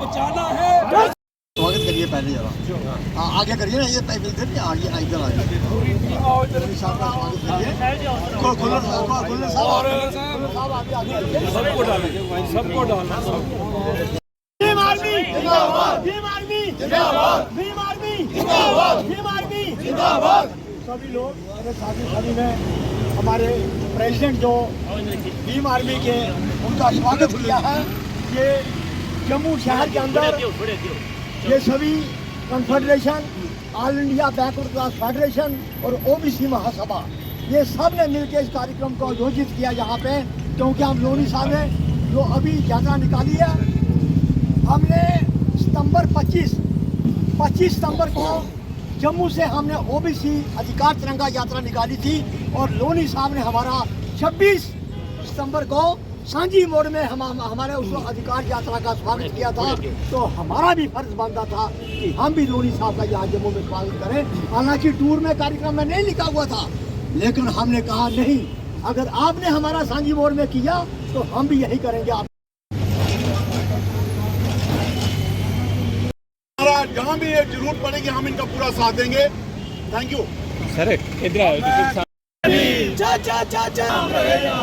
बचाना है। स्वागत करिए पहले जरा, आगे करिए ना, ये इधर नहीं आगे, इधर आइए। साहब का स्वागत करिए। सबको डालें, सबको डालना। भीम आर्मी जिंदाबाद, भीम आर्मी जिंदाबाद, भीम आर्मी जिंदाबाद, भीम आर्मी जिंदाबाद। सभी लोग सभी में हमारे प्रेसिडेंट जो भीम आर्मी के, उनका स्वागत किया है। ये जम्मू शहर के अंदर ये सभी confederation, all India backward class federation और ओबीसी महासभा, ये सब ने मिलकर इस कार्यक्रम को आयोजित किया यहाँ पे, क्योंकि हम लोनी साहब ने जो अभी यात्रा निकाली है, हमने सितंबर 25 सितंबर को जम्मू से हमने ओबीसी अधिकार तिरंगा यात्रा निकाली थी, और लोनी साहब ने हमारा 26 सितंबर को सांझी मोड़ में हमारे उस अधिकार यात्रा का स्वागत किया था। तो हमारा भी फर्ज बनता था कि हम भी लोनी साहब का यहाँ जम्मू में स्वागत करें। हालांकि टूर में कार्यक्रम में नहीं लिखा हुआ था, लेकिन हमने कहा नहीं, अगर आपने हमारा सांझी मोड़ में किया तो हम भी यही करेंगे। आप जहाँ भी ये जरूरत पड़ेगी हम इनका पूरा साथ देंगे। थैंक यू सर, इधर आओ। चाचा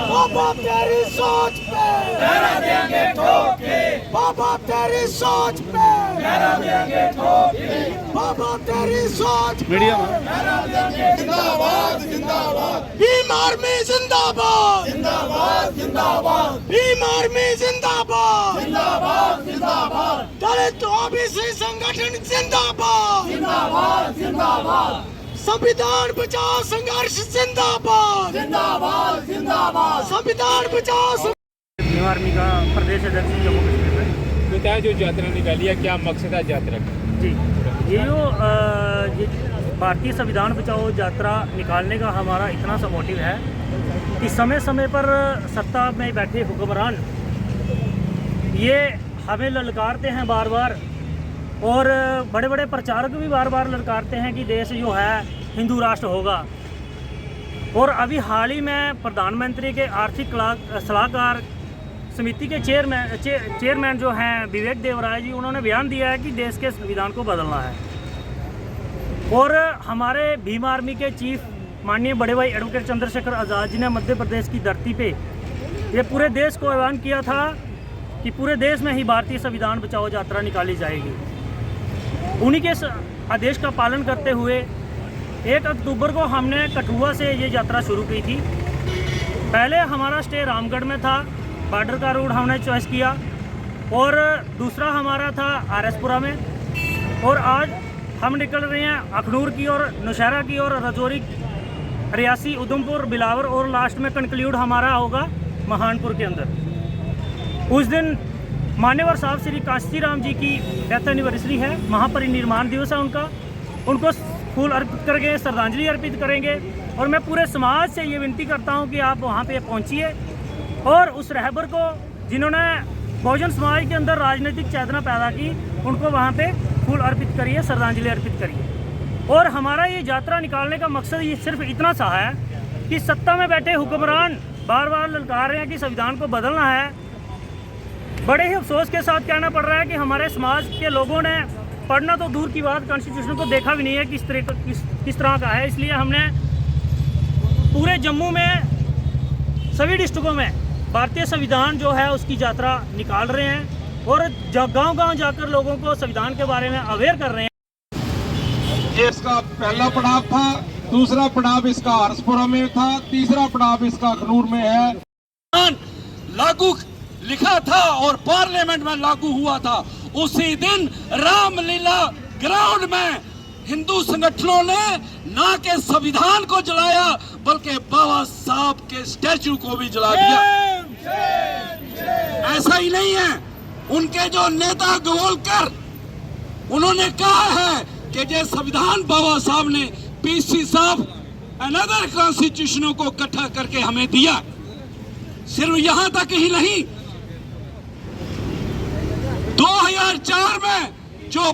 बाबा तेरी सोच पे लहरा देंगे ठोके, बाबा तेरी सोच पे लहरा देंगे ठोके, बाबा तेरी सोच मीडिया में लहरा देंगे। जिंदाबाद जिंदाबाद, भीम आर्मी जिंदाबाद, जिंदाबाद जिंदाबाद, भीम आर्मी जिंदाबाद, जिंदाबाद जिंदाबाद, दलित ओबीसी संगठन जिंदाबाद, जिंदाबाद जिंदाबाद, संविधान बचाओ संघर्ष जिंदाबाद, जिंदाबाद जिंदाबाद, संविधान बचाओ। भीम आर्मी का प्रदेश अध्यक्ष जम्मू कश्मीर में। बताया जो यात्रा निकाली है, क्या मकसद है यात्रा का? जी, ये जो भारतीय संविधान बचाओ यात्रा निकालने का हमारा इतना सा मोटिव है कि समय समय पर सत्ता में बैठे हुक्मरान ये हमें ललकारते हैं बार बार, और बड़े बड़े प्रचारक भी बार बार ललकारते हैं कि देश जो है हिंदू राष्ट्र होगा। और अभी हाल ही में प्रधानमंत्री के आर्थिक सलाहकार समिति के चेयरमैन जो हैं विवेक देवराय जी, उन्होंने बयान दिया है कि देश के संविधान को बदलना है। और हमारे भीम आर्मी के चीफ माननीय बड़े भाई एडवोकेट चंद्रशेखर आज़ाद जी ने मध्य प्रदेश की धरती पे ये पूरे देश को ऐलान किया था कि पूरे देश में ही भारतीय संविधान बचाओ यात्रा निकाली जाएगी। उन्हीं के आदेश का पालन करते हुए 1 अक्टूबर को हमने कठुआ से ये यात्रा शुरू की थी। पहले हमारा स्टे रामगढ़ में था, बॉर्डर का रूट हमने चॉइस किया, और दूसरा हमारा था आरएसपुरा में, और आज हम निकल रहे हैं अखनूर की और नौशहरा की और राजौरी, रियासी, उधमपुर, बिलावर, और लास्ट में कंक्लूड हमारा होगा महानपुर के अंदर। उस दिन मान्यवर साहब श्री कांशीराम जी की डेथ एनिवर्सरी है, महापरिनिर्वाण दिवस है उनका। उनको फूल अर्पित करके श्रद्धांजलि अर्पित करेंगे। और मैं पूरे समाज से ये विनती करता हूँ कि आप वहाँ पे पहुँचिए, और उस रहबर को जिन्होंने बहुजन समाज के अंदर राजनीतिक चेतना पैदा की, उनको वहाँ पे फूल अर्पित करिए, श्रद्धांजलि अर्पित करिए। और हमारा ये यात्रा निकालने का मकसद ये सिर्फ इतना सा है कि सत्ता में बैठे हुक्मरान बार बार ललकार रहे हैं कि संविधान को बदलना है। बड़े ही अफसोस के साथ कहना पड़ रहा है कि हमारे समाज के लोगों ने पढ़ना तो दूर की बात, कॉन्स्टिट्यूशन को देखा भी नहीं है किस तरह का है। इसलिए हमने पूरे जम्मू में सभी डिस्ट्रिक्टों में भारतीय संविधान जो है उसकी यात्रा निकाल रहे हैं, और गांव-गांव जाकर लोगों को संविधान के बारे में अवेयर कर रहे हैं। ये इसका पहला पड़ाव था, दूसरा पड़ाव इसका आरएसपुरा में था, तीसरा पड़ाव इसका अखनूर में है। लागू लिखा था और पार्लियामेंट में लागू हुआ था। उसी दिन रामलीला ग्राउंड में हिंदू संगठनों ने ना के संविधान को जलाया बल्कि बाबा साहब के स्टैचू को भी जला दिया। ऐसा ही नहीं है, उनके जो नेता गोलकर उन्होंने कहा है कि ये संविधान बाबा साहब ने पीसी साहब अनदर कॉन्स्टिट्यूशनों को इकट्ठा करके हमें दिया। सिर्फ यहां तक ही नहीं, 2004 में जो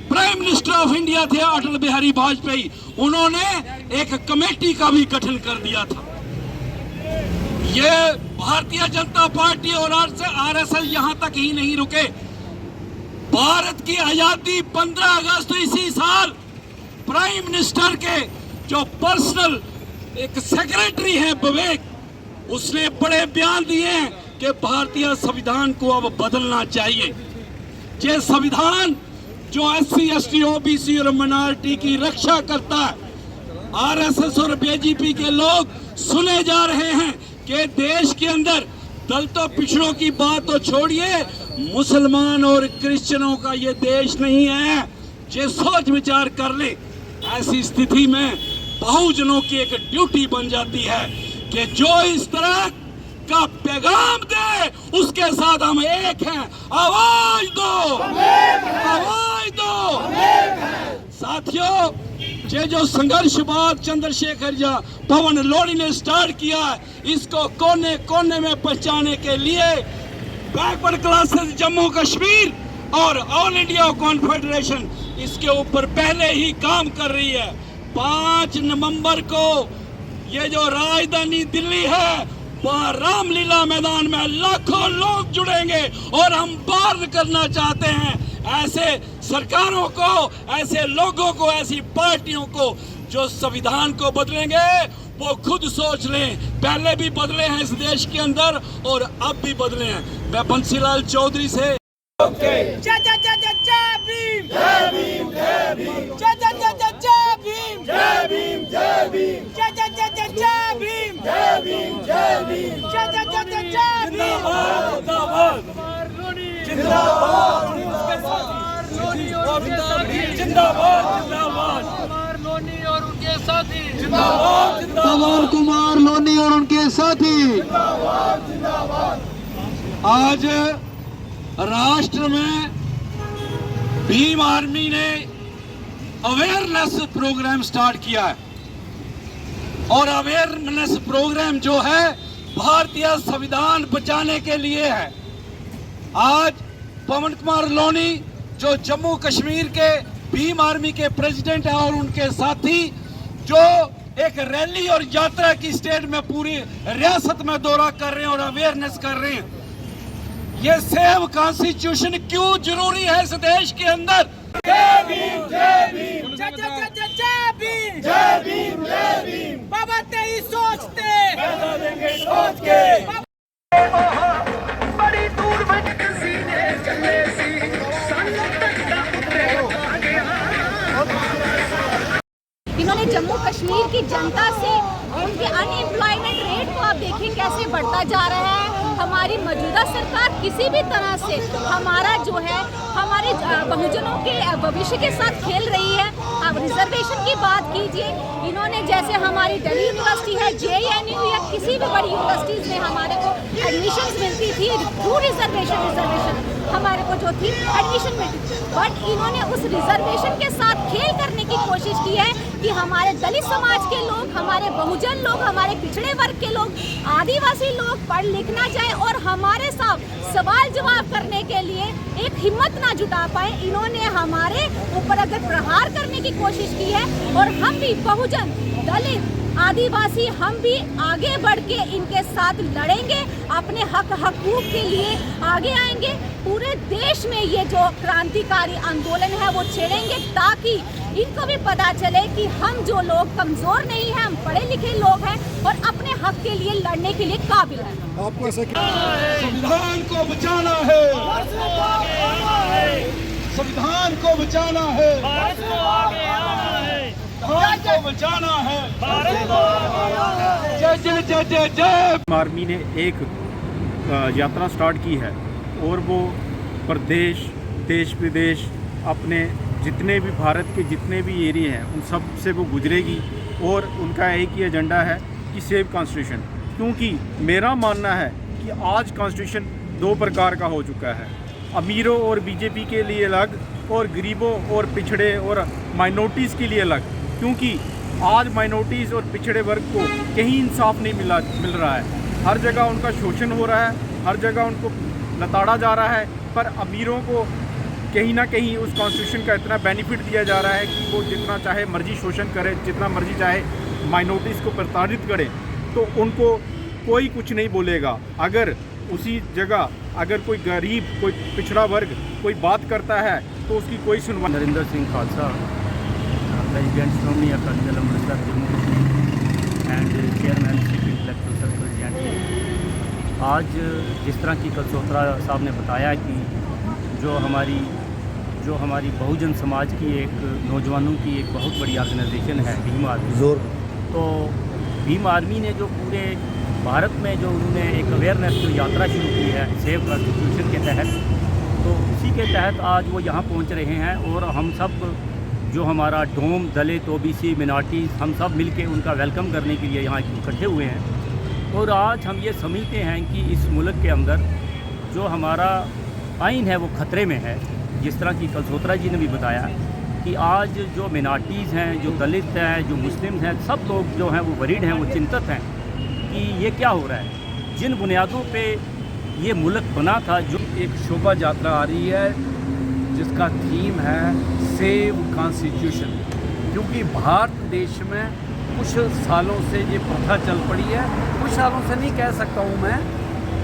प्राइम मिनिस्टर ऑफ इंडिया थे अटल बिहारी वाजपेयी, उन्होंने एक कमेटी का भी गठन कर दिया था। ये भारतीय जनता पार्टी और आरएसएस यहां तक ही नहीं रुके, भारत की आजादी 15 अगस्त इसी साल प्राइम मिनिस्टर के जो पर्सनल एक सेक्रेटरी है विवेक, उसने बड़े बयान दिए हैं कि भारतीय संविधान को अब बदलना चाहिए। ये संविधान जो SC ST OBC और माइनॉरिटी की रक्षा करता है, RSS और BJP के लोग सुने जा रहे हैं कि देश के अंदर दलितों पिछड़ों की बात तो छोड़िए, मुसलमान और क्रिश्चियनों का ये देश नहीं है। ये सोच विचार कर ले। ऐसी स्थिति में बहुजनों की एक ड्यूटी बन जाती है कि जो इस तरह का पैगाम दे उसके साथ हम एक हैं। आवाज दो, आवाज दो। साथियों, ये जो संघर्ष बाद चंद्रशेखर या पवन लोधी ने स्टार्ट किया है, इसको कोने कोने में पहुंचाने के लिए बैकवर्ड क्लासेस जम्मू कश्मीर और ऑल इंडिया कॉन्फेडरेशन इसके ऊपर पहले ही काम कर रही है। 5 नवंबर को ये जो राजधानी दिल्ली है, वहाँ रामलीला मैदान में लाखों लोग जुड़ेंगे और हम वार्न करना चाहते हैं ऐसे सरकारों को, ऐसे लोगों को, ऐसी पार्टियों को जो संविधान को बदलेंगे वो खुद सोच लें। पहले भी बदले हैं इस देश के अंदर और अब भी बदले हैं। मैं बंसीलाल चौधरी से जय जय जय जय जय भीम, जय भीम, जय भीम, जय जय जय जय जय भीम, जय भीम, जय भीम, जय जय जय जय जय भीम, जय भीम, जय भीम, जय जय जय जय जय भीम। जिंदाबाद, जिंदाबाद, जिंदाबाद, लोनी और उनके साथी, जिंदाबाद, पवन कुमार लोनी और उनके साथी। जिंदाबाद, जिंदाबाद। आज राष्ट्र में भीम आर्मी ने अवेयरनेस प्रोग्राम स्टार्ट किया है और अवेयरनेस प्रोग्राम जो है भारतीय संविधान बचाने के लिए है। आज पवन कुमार लोनी जो जम्मू कश्मीर के भीम आर्मी के प्रेसिडेंट हैं और उनके साथी जो एक रैली और यात्रा की स्टेट में पूरी रियासत में दौरा कर रहे हैं और अवेयरनेस कर रहे हैं। ये सेव कॉन्स्टिट्यूशन क्यों जरूरी है इस देश के अंदर? जय भीम, जय भीम, जय जय जय जय जय भीम, जय भीम, जय भीम। बाबा तेरी सोचते पैसा देंगे सोच के। बड़ी दूर सीने चले सी इन्होंने जम्मू कश्मीर की जनता से उनके अनएम्प्लॉयमेंट रेट को आप देखिए कैसे बढ़ता जा रहा है। हमारी मौजूदा सरकार किसी भी तरह से हमारा जो है हमारे बहुजनों के भविष्य के साथ खेल रही है। अब रिजर्वेशन की बात कीजिए, इन्होंने जैसे हमारी दिल्ली यूनिवर्सिटी है, JNU या किसी भी बड़ी यूनिवर्सिटीज़ में हमारे को एडमिशन्स मिलती थी थ्रू रिजर्वेशन हमारे को जो थी एडमिशन मिलती थी, बट इन्होंने उस रिजर्वेशन के साथ खेल करने की कोशिश की है कि हमारे दलित समाज के लोग, हमारे बहुजन लोग, हमारे पिछड़े वर्ग के लोग, आदिवासी लोग पढ़ लिखना चाहे और हमारे साथ सवाल जवाब करने के लिए एक हिम्मत ना जुटा पाए। इन्होंने हमारे ऊपर अगर प्रहार करने की कोशिश की है और हम भी बहुजन, दलित, आदिवासी हम भी आगे बढ़ के इनके साथ लड़ेंगे, अपने हक हकूक के लिए आगे आएंगे। पूरे देश में ये जो क्रांतिकारी आंदोलन है वो छेड़ेंगे ताकि इनको भी पता चले कि हम जो लोग कमज़ोर नहीं हैं, हम पढ़े लिखे लोग हैं और अपने हक के लिए लड़ने के लिए काबिल हैं। आपको ऐसा संविधान को बचाना है, संविधान को बचाना है, संविधान को बचाना है। जय जय जय जय जय। आर्मी ने एक यात्रा स्टार्ट की है और वो प्रदेश, देश विदेश, अपने जितने भी भारत के जितने भी एरिया हैं उन सब से वो गुजरेगी और उनका एक ही एजेंडा है कि सेव कॉन्स्टिट्यूशन। क्योंकि मेरा मानना है कि आज कॉन्स्टिट्यूशन 2 प्रकार का हो चुका है, अमीरों और बीजेपी के लिए अलग और गरीबों और पिछड़े और माइनॉरिटीज़ के लिए अलग। क्योंकि आज माइनॉरिटीज़ और पिछड़े वर्ग को कहीं इंसाफ नहीं मिल रहा है, हर जगह उनका शोषण हो रहा है, हर जगह उनको लताड़ा जा रहा है। पर अमीरों को कहीं ना कहीं उस कॉन्स्टिट्यूशन का इतना बेनिफिट दिया जा रहा है कि वो जितना चाहे मर्जी शोषण करे, जितना मर्जी चाहे माइनॉरिटीज़ को प्रताड़ित करे, तो उनको कोई कुछ नहीं बोलेगा। अगर उसी जगह अगर कोई गरीब, कोई पिछड़ा वर्ग कोई बात करता है तो उसकी कोई सुनवाई। Narinder Singh Khalsa, president Shiromani Akali Dal Amritsar Jammu and chairman city electoral circle जैंटी। आज जिस तरह की कलसोत्रा साहब ने बताया कि जो हमारी बहुजन समाज की एक नौजवानों की एक बहुत बड़ी ऑर्गेनाइजेशन है भीम आर्मी, तो भीम आर्मी ने जो पूरे भारत में जो उन्होंने एक अवेयरनेस जो यात्रा शुरू की है सेव कॉन्स्टिट्यूशन के तहत, तो उसी के तहत आज वो यहाँ पहुँच रहे हैं। और हम सब जो हमारा डोम, दलित, ओबीसी, मिनॉरिटीज़, हम सब मिलके उनका वेलकम करने के लिए यहाँ इकट्ठे हुए हैं। और आज हम ये समझते हैं कि इस मुल्क के अंदर जो हमारा आइन है वो ख़तरे में है। जिस तरह की कलसोत्रा जी ने भी बताया कि आज जो मिनॉरिटीज़ हैं, जो दलित हैं, जो मुस्लिम हैं, सब लोग जो हैं वो वरीड हैं, वो चिंतित हैं कि ये क्या हो रहा है। जिन बुनियादों पे ये मुल्क बना था, जो एक शोभा यात्रा आ रही है जिसका थीम है सेव कॉन्स्टिट्यूशन, क्योंकि भारत देश में कुछ सालों से ये प्रथा चल पड़ी है। कुछ सालों से नहीं कह सकता हूँ मैं,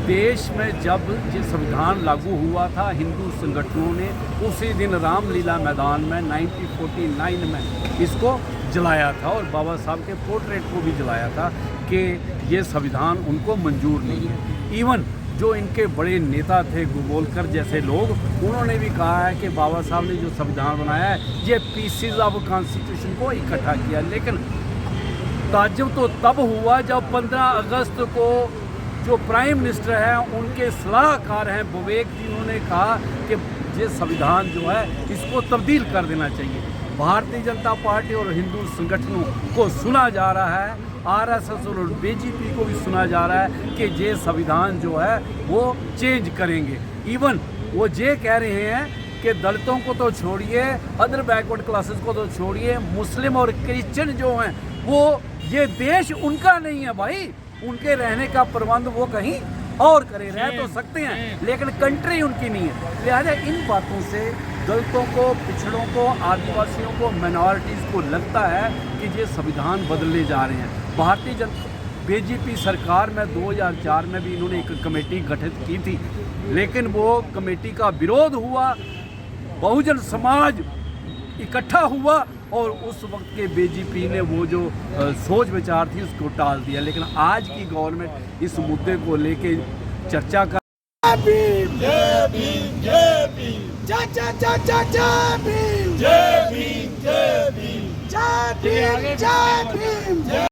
देश में जब ये संविधान लागू हुआ था हिंदू संगठनों ने उसी दिन रामलीला मैदान में 1949 में इसको जलाया था और बाबा साहब के पोर्ट्रेट को भी जलाया था कि ये संविधान उनको मंजूर नहीं है। इवन जो इनके बड़े नेता थे गोलवलकर जैसे लोग, उन्होंने भी कहा है कि बाबा साहब ने जो संविधान बनाया है ये पीसीज ऑफ कॉन्स्टिट्यूशन को इकट्ठा किया। लेकिन ताज्जुब तो तब हुआ जब 15 अगस्त को जो प्राइम मिनिस्टर हैं उनके सलाहकार हैं विवेक जी, उन्होंने कहा कि ये संविधान जो है इसको तब्दील कर देना चाहिए। भारतीय जनता पार्टी और हिंदू संगठनों को सुना जा रहा है, आरएसएस और बीजेपी को भी सुना जा रहा है कि ये संविधान जो है वो चेंज करेंगे। इवन वो ये कह रहे हैं कि दलितों को तो छोड़िए, अदर बैकवर्ड क्लासेस को तो छोड़िए, मुस्लिम और क्रिश्चियन जो हैं वो ये देश उनका नहीं है भाई, उनके रहने का प्रबंध वो कहीं और करे, रह तो सकते हैं लेकिन कंट्री उनकी नहीं है। लिहाजा इन बातों से दलितों को, पिछड़ों को, आदिवासियों को, माइनॉरिटीज़ को लगता है कि ये संविधान बदलने जा रहे हैं। भारतीय जनता बीजेपी सरकार में 2004 में भी इन्होंने एक कमेटी गठित की थी, लेकिन वो कमेटी का विरोध हुआ, बहुजन समाज इकट्ठा हुआ और उस वक्त के बीजेपी ने वो जो सोच विचार थी उसको टाल दिया। लेकिन आज की गवर्नमेंट इस मुद्दे को लेके चर्चा कर जय भीम जय भीम जय भीम जय जय जय जय जय भीम जय भीम जय भीम जय भीम जय भीम।